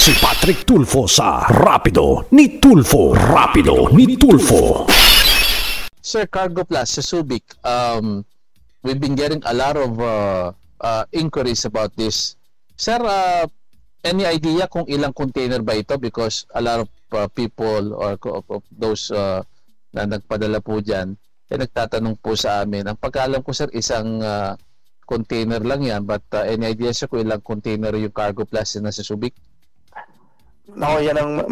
Si Patrick Tulfo sa Rapido ni Tulfo. Rapido ni Tulfo. Sir, Cargo Plus sa Subic, we've been getting a lot of inquiries about this. Sir, any idea kung ilang container ba ito? Because a lot of people or of those na nagpadala po dyan, nagtatanong po sa amin. Ang pagkaalam ko, sir, isang container lang yan, but any idea siya kung ilang container yung Cargo Plus na sa Subic? No, yan ang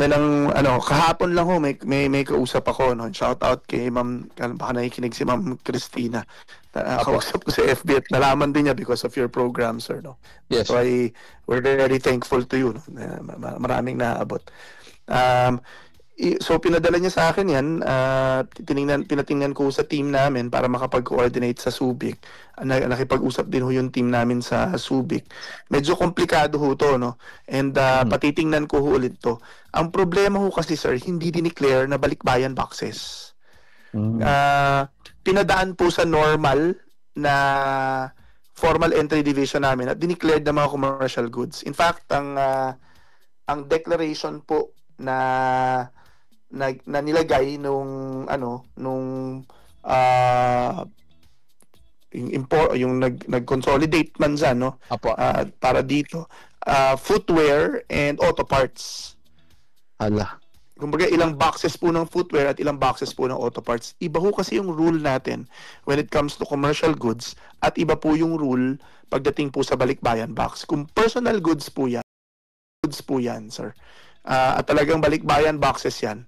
kahapon lang ho may kausap ako, no. Shout out kay Ma'am, baka nakikinig si Ma'am Christina. Kausap ko sa FB at nalaman din niya because of your program, sir, no. Yes. So we're very thankful to you, no. Maraming naabot. So pinadala niya sa akin yan, pinatingnan ko sa team namin para makapag-coordinate sa Subic. Nakipag-usap din ho yung team namin sa Subic. Medyo komplikado ho to, no? And patitingnan ko ho ulit to. Ang problema ho kasi, sir, hindi dineclare na balikbayan boxes. Pinadaan po sa normal na formal entry division namin at dineclared na mga commercial goods. In fact, ang declaration po na nilagay nung yung nag-consolidate man dyan, no? Para dito, footwear and auto parts. Hala. Kumbaga, ilang boxes po ng footwear at ilang boxes po ng auto parts. Iba ho kasi yung rule natin when it comes to commercial goods at iba po yung rule pagdating po sa balikbayan box. Kung personal goods po yan, sir. At talagang balikbayan boxes yan.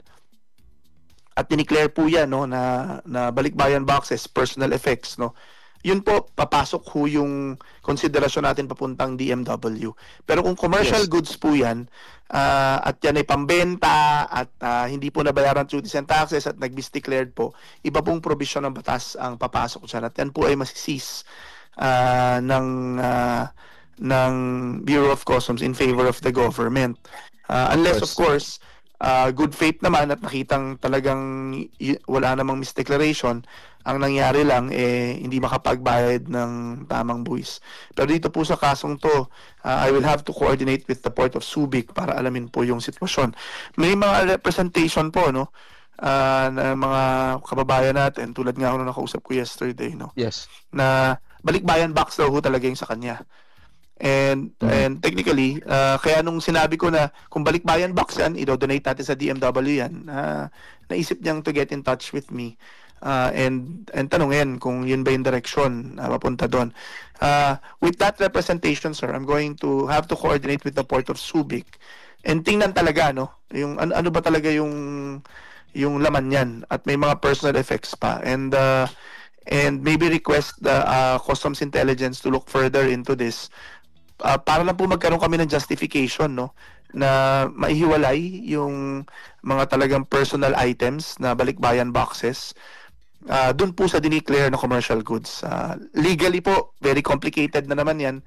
At dineclare po yan, no, na balikbayan boxes, personal effects, no. Yun po, papasok ho yung konsiderasyon natin papuntang DMW. Pero kung commercial goods po yan, at yan ay pambenta, at hindi po nabayaran duties and taxes, at nag-misdeclared po, iba pong provision ng batas ang papasok dyan. At yan po ay masisis ng Bureau of Customs in favor of the government. Unless, of course, good faith naman at nakitang talagang wala namang misdeclaration, ang nangyari lang hindi makapagbayad ng tamang buwis. Pero dito po sa kasong to, I will have to coordinate with the Port of Subic para alamin po yung sitwasyon. May mga representation po, no, na mga kababayan natin, tulad nga ako nung nakausap ko yesterday, no. Yes. Na balikbayan box daw ho talaga yung sa kanya. And technically, kaya nung sinabi ko na kung balikbayan box yan, i-donate natin sa DMW yan, naisip niyang to get in touch with me and tanungin kung yun ba yung direction papunta doon. With that representation, sir, I'm going to have to coordinate with the Port of Subic and tingnan talaga, no, yung ano ba talaga yung laman yan at may mga personal effects pa and maybe request the Customs Intelligence to look further into this. Para lang po magkaroon kami ng justification, no, na maihiwalay yung mga talagang personal items na balikbayan boxes doon po sa dineclare na commercial goods. Legally po, very complicated na naman yan.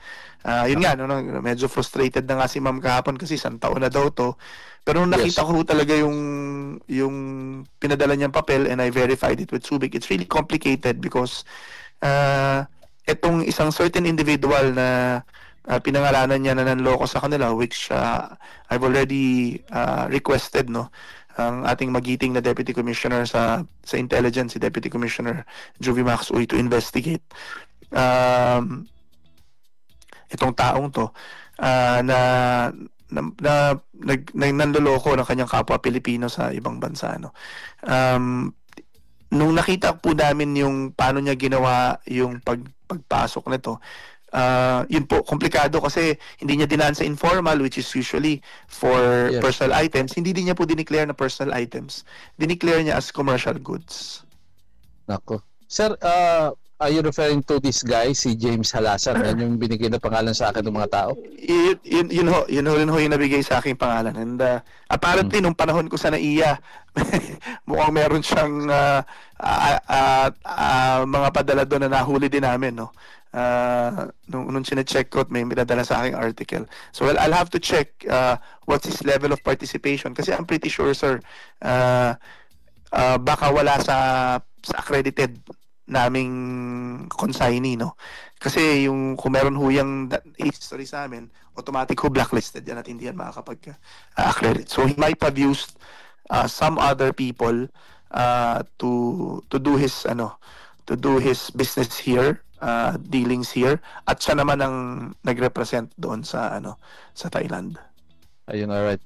Yun nga, no, medyo frustrated na nga si ma'am kahapon kasi isang taon na daw to. Pero nung nakita ko talaga yung pinadala niyang papel and I verified it with Subic, it's really complicated because itong isang certain individual na pinangalanan niya na nanloko sa kanila, which I've already requested, no, ang ating magiting na Deputy Commissioner sa Intelligence, si Deputy Commissioner Juvie Max Uy, to investigate itong taong to na nanloloko ng kanyang kapwa Pilipino sa ibang bansa, no. Nung nakita po namin yung paano niya ginawa yung pagpasok nito, yun po, komplikado kasi hindi niya dinaan sa informal, which is usually for personal items. Hindi din niya po dineclare na personal items. Dineclare niya as commercial goods. Nako. Sir, are you referring to this guy, si James Halasan? Yan yung binigay na pangalan sa akin ng mga tao? Yun ho yung nabigay sa aking pangalan. And apparently, nung panahon ko sa NAIA, mukhang meron siyang mga padala doon na nahuli din namin, no? Nung sine-check out, may pinadala sa aking article. So I'll have to check what's his level of participation kasi I'm pretty sure, sir, baka wala sa accredited naming consignee, no? Kasi yung kung meron huyang history sa amin, automatic ho blacklisted yan at hindi yan makakapag-accredit. So he might have used some other people to do his business here, dealings here, at siya naman ang nagrepresent doon sa Thailand. Ayun, alright.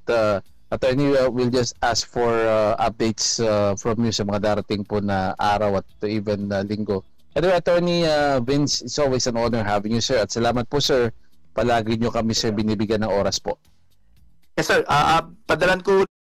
Attorney, we'll just ask for updates from you sa mga darating po na araw at even linggo. Anyway, Attorney Vince, it's always an honor having you, sir. At salamat po, sir. Palagi nyo kami, sir, binibigyan ng oras po. Yes, sir. Padalan ko